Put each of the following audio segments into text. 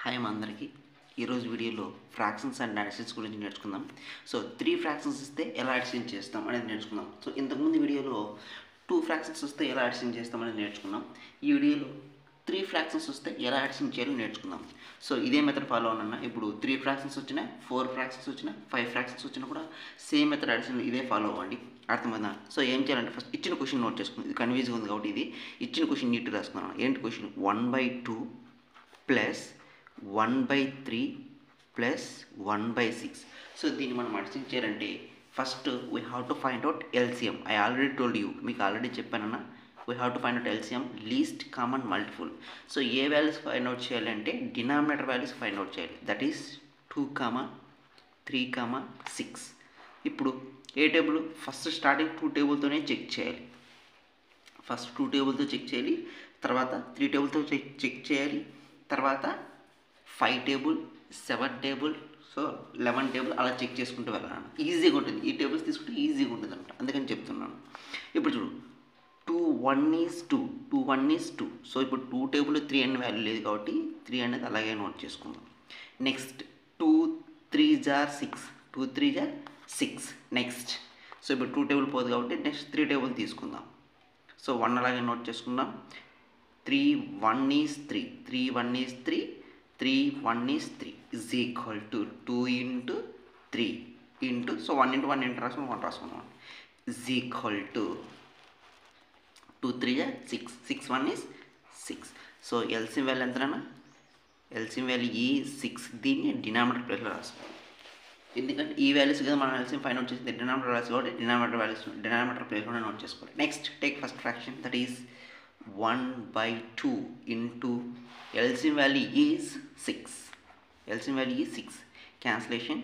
Hi అందరికీ ఈరోజు వీడియోలో ఫ్రాక్షన్స్ అండ్ అడిషన్స్ గురించి నేర్చుకుందాం. సో 3 ఫ్రాక్షన్స్ ఇస్తే ఎలా అడిషన్ చేస్తాం అనేది నేర్చుకుందాం. సో ఇంతకుముందు వీడియోలో 2 ఫ్రాక్షన్స్ వస్తే ఎలా అడిషన్ చేస్తాం అనేది నేర్చుకున్నాం. ఈ వీడియోలో 3 ఫ్రాక్షన్స్ వస్తే ఎలా అడిషన్ చేయాలో నేర్చుకుందాం. సో ఇదే మెథడ్ ఫాలో అవునన్నా. ఇప్పుడు 3 ఫ్రాక్షన్స్ వచ్చినా, 4 ఫ్రాక్షన్స్ వచ్చినా, 5 ఫ్రాక్షన్స్ వచ్చినా కూడా సేమ్ మెథడ్ అడిషన్ ఇదే ఫాలో అవ్వండి. అర్థమైందా? సో ఏం చేయాలంటే ఫస్ట్ ఇచ్చిన క్వశ్చన్ నోట్ చేసుకుంది. ఇది కన్ఫ్యూజ్గా ఉంది కాబట్టి ఇది ఇచ్చిన క్వశ్చన్ నీట్గా రాసుకున్నాను. ఏంటి క్వశ్చన్? 1/2 plus 1/3 plus 1/6. సో దీన్ని మనం అడిషన్ చేయాలంటే first we have to find out LCM. I already told you, మీకు ఆల్రెడీ చెప్పానన్నా. We have to find out LCM, least common multiple. So ఏ వాల్యూస్ ఫైండ్ అవుట్ చేయాలంటే డినామినేటర్ వాల్యూస్ ఫైండ్ అవుట్ చేయాలి. That is 2, 3, 6. ఇప్పుడు ఏ table? First starting 2 టేబుల్తోనే check చేయాలి. First 2 టేబుల్తో చెక్ చేయాలి, తర్వాత 3 టేబుల్తో చెక్ చేయాలి, తర్వాత 5 టేబుల్, 7 టేబుల్, సో 11 టేబుల్ అలా చెక్ చేసుకుంటూ వెళ్ళాను. ఈజీగా ఉంటుంది. ఈ టేబుల్స్ తీసుకుంటే ఈజీగా ఉంటుంది అనమాట. అందుకని చెప్తున్నాను. ఇప్పుడు చూడు, 2, 1 is 2, 2, 1 is 2. సో ఇప్పుడు 2 టేబుల్ 3 అనే వాల్యూ లేదు కాబట్టి 3 అనేది అలాగే నోట్ చేసుకుందాం. Next 2, 3s are 6, 2, 3s are 6. Next so ఇప్పుడు 2 టేబుల్ పోదు కాబట్టి నెక్స్ట్ 3 టేబుల్ తీసుకుందాం. సో 1 అలాగే నోట్ చేసుకుందాం. 3, 1 is 3, 3, 1 is 3, 3, 1 is 3 is equal to 2 into 3 into, so 1 into 1 into రాసుకుని 1 రాసుకున్నాం, is equal to 2, 3 is 6, 6, 1 is 6. So LCM value ఎంతనా? LCM value ఈ 6. దీన్ని డినామినేటర్ ప్లేస్లో రాసుకోవాలి. ఎందుకంటే ఈ వాల్యూస్ కదా మనం ఎల్సిఎం ఫైండ్ అవుట్ చేసింది. డినామినేటర్ వాల్యూస్ కాబట్టి డినామినేటర్ ప్లేస్లోనే నోట్ చేసుకోవాలి. Next take first fraction, that is 1/2 into LCM value is 6. LCM value is 6. Cancellation,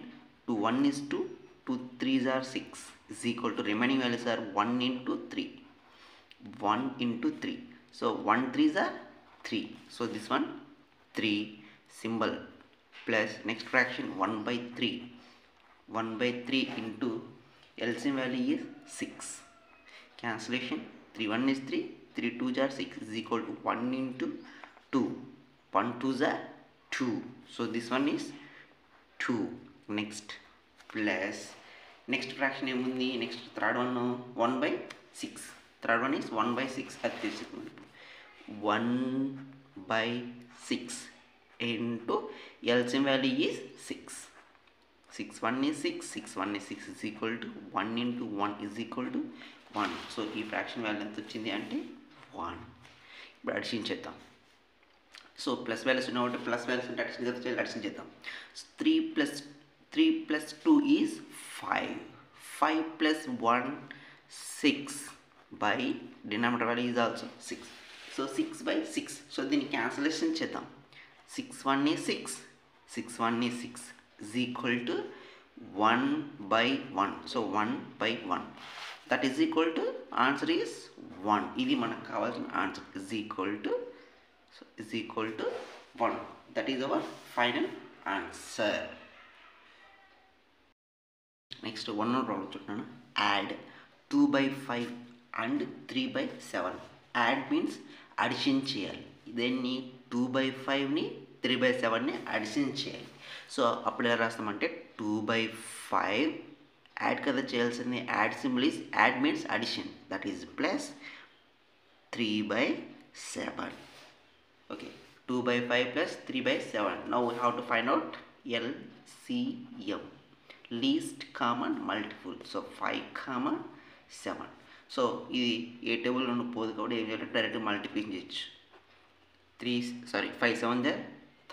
2, 1 is 2, 2, 3s are 6 is equal to remaining values are 1 into 3. 1 into 3. So 1 3s are 3. So this one 3 symbol plus next fraction 1/3. 1/3 into LCM value is 6. Cancellation, 3 1 is 3. 3 2s are 6 is equal to 1 into 2. 1 2s are 2. So this one is 2. Next plus next fraction ఏముంది? Next third one 1/6. Third one is 1/6. అది తెలుసుకుంది. 1/6 into LCM value is 6. 6 1 is 6, 6 1 is 6 is equal to 1 into 1 is equal to 1. So ఈ fraction value ఎంత వచ్చింది అంటే 1. ఇప్పుడు addition చేద్దాం. So plus values ఉన్న కాబట్టి ప్లస్ వాల్యూస్ ఉంటే అడిషన్ చేద్దాం. 3 plus 2 is 5. 5 plus 1 6 by denominator value is also 6. So 6/6. So దీన్ని క్యాన్సలేషన్ చేద్దాం. 6 1 is 6, 6 1 is 6 is equal to 1/1. So 1/1. that is equal to, answer is 1. ఇది మనకు కావాల్సిన answer. is equal to 1. that is our final answer. Next 1 problem చూస్తున్నాను. Add 2/5 and 3/7. Add means addition చేయాలి. దీన్ని 2/5ని 3/7ని addition చేయాలి. So అప్పుడు ఎలా రాస్తామంటే 2/5 యాడ్ కదా చేయాల్సింది. Add symbol is, add means addition, that is plus 3/7. Okay, 2/5 plus 3/7. Now we have to find out LCM, least common multiple. So 5, 7. So ఇది ఏ టేబుల్లో పోదు కాబట్టి ఏం చేయాలి? డైరెక్ట్ మల్టిప్లికేషన్ చేయొచ్చు. 5 7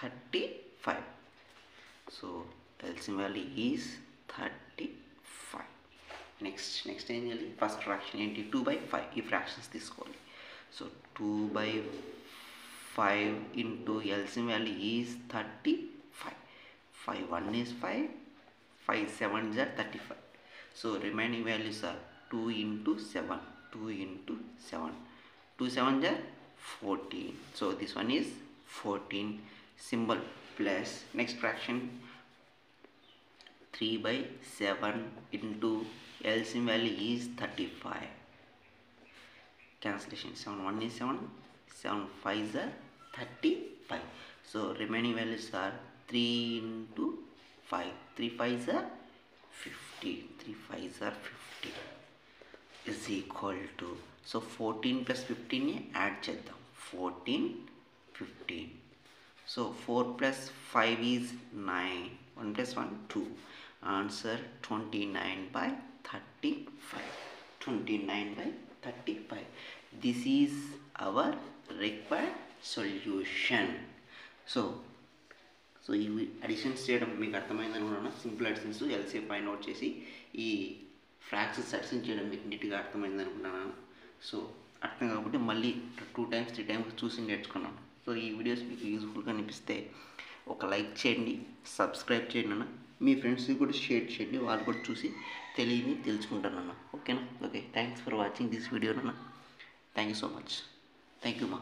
35. So LCM value is 35. Next ఏం చేయాలి? ఫస్ట్ ఫ్రాక్షన్ ఏంటి? 2/5. ఈ ఫ్రాక్షన్స్ తీసుకోవాలి. So 2/5 into LCM value is 35. 5 1 is 5, 5 7s are 35. So remaining values are 2 into 7, 2 into 7, 2 7s are 14. So this one is 14 symbol plus next fraction 3/7 into LCM value is 35. Cancellation, 7 1 is 7, 7 5s are 35. So remaining values are 3 into 5. 3 5s are 50. 3 5s are 50 is equal to, so 14 plus 15 ని add చేద్దాం. 14 15. So 4 plus 5 is 9. 1 plus 1 2. Answer 29 by 35. 29 by 35. This is our required solution. So ఇవి additions చేయడం మీకు అర్థమైంది అనుకున్నాను. Simple additions LCM find out చేసి ఈ fractions addition చేయడం మీకు నీట్గా అర్థమైంది అనుకుంటున్నాను. సో అర్థం కాబట్టి మళ్ళీ 2 times 3 times చూసి నేర్చుకున్నాను. సో ఈ వీడియోస్ మీకు యూజ్ఫుల్గా అనిపిస్తే ఒక లైక్ చేయండి, సబ్స్క్రైబ్ చేయండి అన్న, మీ ఫ్రెండ్స్కి కూడా షేర్ చేయండి, వాళ్ళు కూడా చూసి తెలియని తెలుసుకుంటాను అన్న. ఓకేనా? Okay, thanks for watching this video అన్న. Thank you so much. Thank you మా.